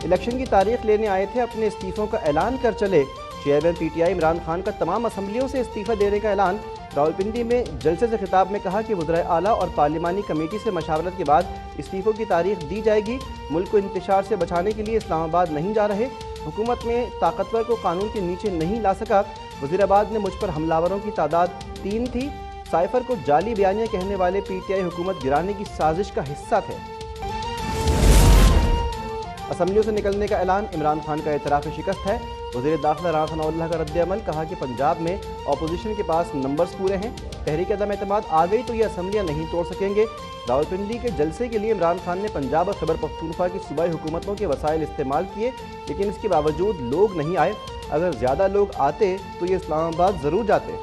Election की तारीख लेने आए थे, अपने इस्तीफों का ऐलान कर चले। चेयरमैन पीटीआई इमरान खान का तमाम असम्बलियों से इस्तीफा देने का ऐलान। रावलपिंडी में जलसे से खिताब में कहा कि वज़ीर आला और पार्लिमानी कमेटी से मशावरत के बाद इस्तीफों की तारीख दी जाएगी। मुल्क को इंतशार से बचाने के लिए इस्लामाबाद नहीं जा रहे। हुकूमत में ताकतवर को कानून के नीचे नहीं ला सका। वज़ीराबाद में मुझ पर हमलावरों की तादाद 3 थी। साइफर को जाली बयानियाँ कहने वाले पीटीआई हुकूमत गिराने की साजिश का हिस्सा थे। असम्बलियों से निकलने का ऐलान। इमरान खान का एतराफ़ शिकस्त है। वज़ीर दाखिला राना सनाउल्लाह का रद्द-ए-अमल। कहा कि पंजाब में अपोजिशन के पास नंबर्स पूरे हैं। तहरीक अदम एतमाद आ गई तो ये असम्बलियाँ नहीं तोड़ सकेंगे। रावलपिंडी के जलसे के लिए इमरान खान ने पंजाब और खैबर पख्तूनख्वा की सूबाई हुकूमतों के वसाइल इस्तेमाल किए, लेकिन इसके बावजूद लोग नहीं आए। अगर ज़्यादा लोग आते तो ये इस्लामाबाद ज़रूर जाते।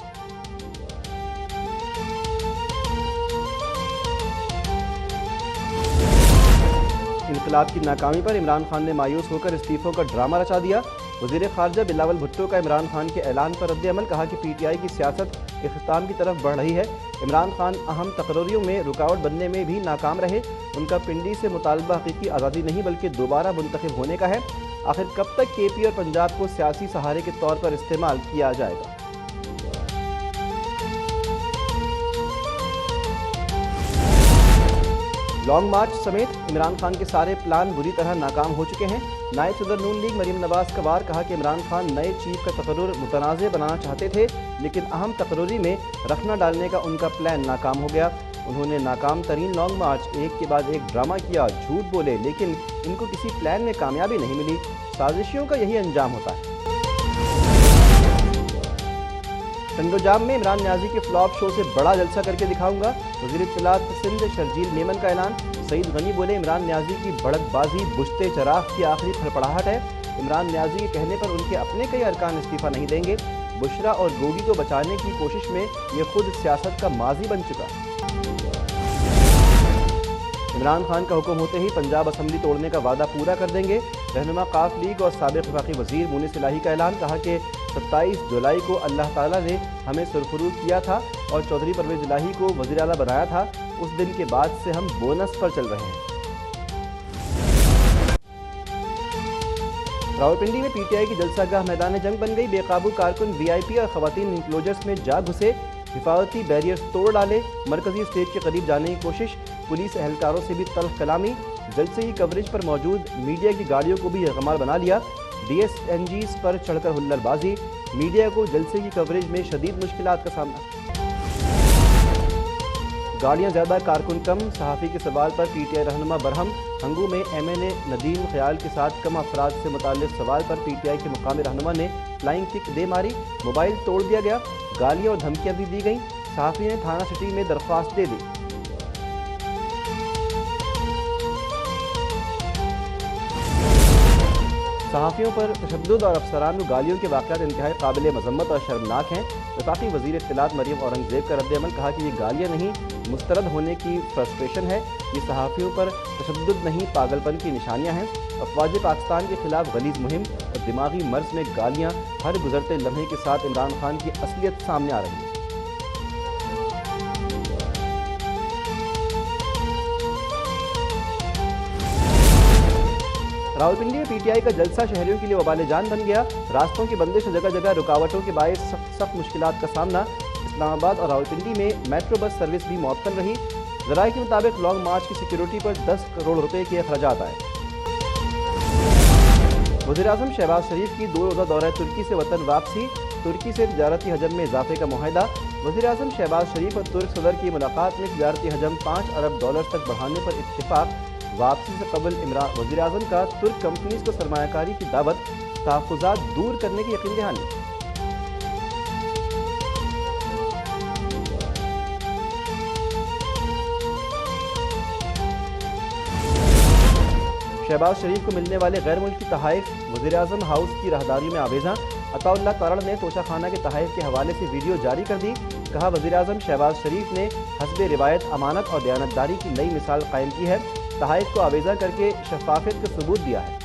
इनकलाब की नाकामी पर इमरान खान ने मायूस होकर इस्तीफों का ड्रामा रचा दिया। वज़ीर ख़ारजा बिलावल भुट्टो का इमरान खान के ऐलान पर रद्द-ए-अमल। कहा कि पीटीआई की सियासत इख्तिताम की तरफ बढ़ रही है। इमरान खान अहम तकरीरों में रुकावट बनने में भी नाकाम रहे। उनका पिंडी से मुतालबा हकीकी आज़ादी नहीं बल्कि दोबारा मुंतखब होने का है। आखिर कब तक केपी और पंजाब को सियासी सहारे के तौर पर इस्तेमाल किया जाएगा? लॉन्ग मार्च समेत इमरान खान के सारे प्लान बुरी तरह नाकाम हो चुके हैं। नायब सदर नून लीग मरीम नवाज का वार। कहा कि इमरान खान नए चीफ का तकर्रुर मुतनाज़ बनाना चाहते थे, लेकिन अहम तकर्रुरी में रखना डालने का उनका प्लान नाकाम हो गया। उन्होंने नाकाम तरीन लॉन्ग मार्च एक के बाद एक ड्रामा किया, झूठ बोले, लेकिन इनको किसी प्लान में कामयाबी नहीं मिली। साजिशों का यही अंजाम होता है। टंडोजाम में इमरान न्याजी के फ्लॉप शो से बड़ा जलसा करके दिखाऊंगा। वज़ीर इत्तलात सिंध शर्जील मेमन का ऐलान। सईद गनी बोले, इमरान न्याजी की भड़कबाजी बुश्ते चराग की आखिरी फड़फड़ाहट है। इमरान न्याजी के कहने पर उनके अपने कई अरकान इस्तीफा नहीं देंगे। बुशरा और गोगी को बचाने की कोशिश में ये खुद सियासत का माजी बन चुका। इमरान खान का हुक्म होते ही पंजाब असम्बली तोड़ने का वादा पूरा कर देंगे। रहनुमा काफ लीग और साबिक़ वफाकी वज़ीर मुनीस इलाही का ऐलान। कहा कि 27 जुलाई को अल्लाह ताला ने हमें सुरखरू किया था और चौधरी परवेज़ इलाही को वज़ीर आला बनाया था। उस दिन के बाद से हम बोनस पर चल रहे हैं। रावलपिंडी में पीटीआई की जलसागाह मैदान जंग बन गई। बेकाबू कारकुन वीआईपी और खवातीन इंक्लोजर्स में जा घुसे। हिफाजती बैरियर्स तोड़ डाले। मरकजी स्टेज के करीब जाने की कोशिश। पुलिस एहलकारों से भी तल्ख कलामी। जलसे की कवरेज पर मौजूद मीडिया की गाड़ियों को भी यरगमाल बना लिया। डीएसएनजीज पर चढ़कर हुल्लड़बाजी। मीडिया को जलसे की कवरेज में शदीद मुश्किलात का सामना। गाड़ियां ज़्यादा कारकुन कम। सहाफ़ी के सवाल पर पीटीआई रहनुमा बरहम। हंगू में एमएनए नदीम ख्याल के साथ कम अफराद से मुताल्लिक़ सवाल पर पीटीआई के मुकामी रहनुमा ने फ्लाइंग किक दे मारी। मोबाइल तोड़ दिया गया। गालियां और धमकियां भी दी गईं। सहाफ़ी ने थाना सिटी में दरख्वास्त दे दी। सहाफ़ियों पर तशद्दुद और अफसरान को गालियों के वाक़यात इंतहाई काबिल मज़म्मत और शर्मनाक हैं। वफाकी वज़ीर इत्तलात मरीम औरंगज़ेब का रद्द-ए-अमल। कहा कि ये गालियाँ नहीं, मुस्तरद होने की फ्रस्ट्रेशन है। ये सहाफ़ियों पर तशद्दुद नहीं, पागलपन की निशानियाँ हैं। अफ़वाज पाकिस्तान के खिलाफ गलीज़ मुहिम और दिमागी मर्ज़ में गालियाँ हर गुज़रते लम्हे के साथ इमरान खान की असलियत सामने आ रही है। रावलपिंडी में पीटीआई का जलसा शहरियों के लिए वबाल जान बन गया। रास्तों की बंदिश और जगह जगह रुकावटों के बायस सख्त मुश्किलात का सामना। इस्लामाबाद और रावलपिंडी में मेट्रो बस सर्विस भी मुअत्तल रही। ज़राए के मुताबिक लॉन्ग मार्च की सिक्योरिटी पर 10 करोड़ रुपए के अखराजात आए। वज़ीर-ए-आज़म शहबाज शरीफ की 2 रोज़ा दौरा तुर्की से वतन वापसी। तुर्की से तिजारती हजम में इजाफे का मुआहिदा। वज़ीर-ए-आज़म शहबाज शरीफ और तुर्क सदर की मुलाकात में तिजारती हजम $5 अरब तक बढ़ाने पर इत्तिफाक। वापसी से कबल वज़ीर-ए-आज़म का तुर्क कंपनीज को सरमायाकारी की दावत। तहफ़्फ़ुज़ात दूर करने की यकीन दहानी। शहबाज शरीफ को मिलने वाले गैर मुल्की तहाइफ। वज़ीर-ए-आज़म हाउस की राहदारी में आवेज़ा। अताउल्लाह तारड़ ने तोशाखाना के तहाइफ के हवाले से वीडियो जारी कर दी। कहा, वज़ीर-ए-आज़म शहबाज शरीफ ने हस्बे रिवायत अमानत और दयानतदारी की नई मिसाल कायम की है। तहाइफ को आवेज़ा करके शफ़ाफ़ियत का सबूत दिया है।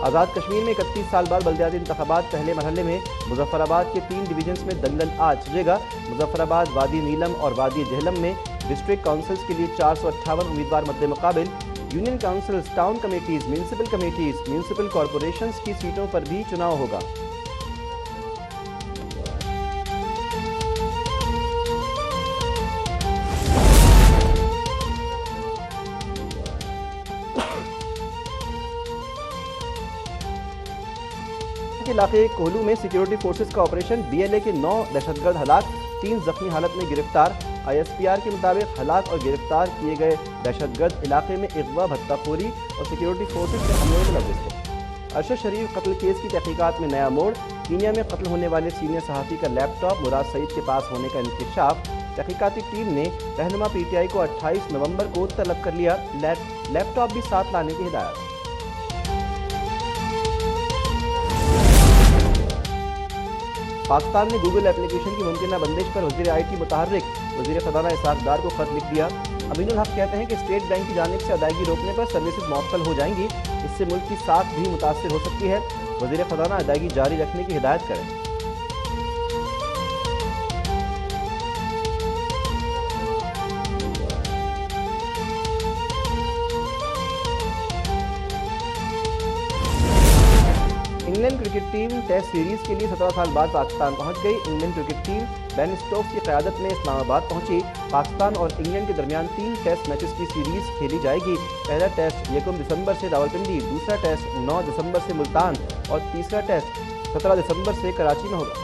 आज़ाद कश्मीर में 31 साल बाद बल्दियाती इंतखाबात पहले मरहले में मुजफ्फराबाद के 3 डिवीजन्स में दंगल आज सजेगा। मुजफ्फराबाद, वादी नीलम और वादी जहलम में डिस्ट्रिक्ट काउंसिल्स के लिए 458 उम्मीदवार मद्दे मुकाबिल। Union councils, town committees, municipal corporations की सीटों पर भी चुनाव होगा। के इलाके कोहलू में सिक्योरिटी फोर्सेस का ऑपरेशन, बीएलए के 9 दहशतगर्द हलाक, 3 जख्मी हालत में गिरफ्तार। आईएसपीआर के मुताबिक हलाक और गिरफ्तार किए गए दहशतगर्द इलाके में अगवा, भत्ताखोरी और सिक्योरिटी फोर्सेस के हमले में मुलव्वस थे। अरशद शरीफ कत्ल केस की तहकीकात में नया मोड़, कीनिया में कत्ल होने वाले सीनियर सहाफ़ी का लैपटॉप मुराद सईद के पास होने का इंकशाफ। तहकीकाती टीम ने रहनुमा पीटीआई को 28 नवंबर को तलब कर लिया, लैपटॉप भी साथ लाने की हिदायत। पाकिस्तान ने गूगल एप्लीकेशन की मुमकिन बंदिश पर वज़ीर IT मुतहर्रिक वज़ीर ख़ज़ाना इसहाक़ डार को खत लिख दिया। अमीनुल हक कहते हैं कि स्टेट बैंक की जानिब से अदायगी रोकने पर सर्विसेज मुअत्तल हो जाएंगी, इससे मुल्क की साख भी मुतासर हो सकती है। वज़ीर ख़ज़ाना अदायगी जारी रखने की हिदायत करें। England cricket team test series के लिए 17 साल बाद पाकिस्तान पहुंच गई। England cricket team Ben Stokes की क़यादत में इस्लामाबाद पहुंची। पाकिस्तान और इंग्लैंड के दरमियान 3 टेस्ट मैचेस की सीरीज खेली जाएगी। पहला टेस्ट 1 दिसंबर से रावलपिंडी, दूसरा टेस्ट 9 दिसंबर से मुल्तान और तीसरा टेस्ट 17 दिसंबर से कराची में होगा।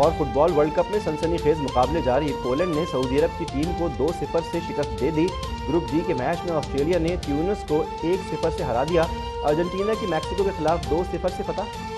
और फुटबॉल वर्ल्ड कप में सनसनीखेज मुकाबले जारी। पोलैंड ने सऊदी अरब की टीम को 2-0 से शिकस्त दे दी। ग्रुप डी के मैच में ऑस्ट्रेलिया ने ट्यूनिस को 1-0 से हरा दिया। अर्जेंटीना की मैक्सिको के खिलाफ 2-0 से फतह।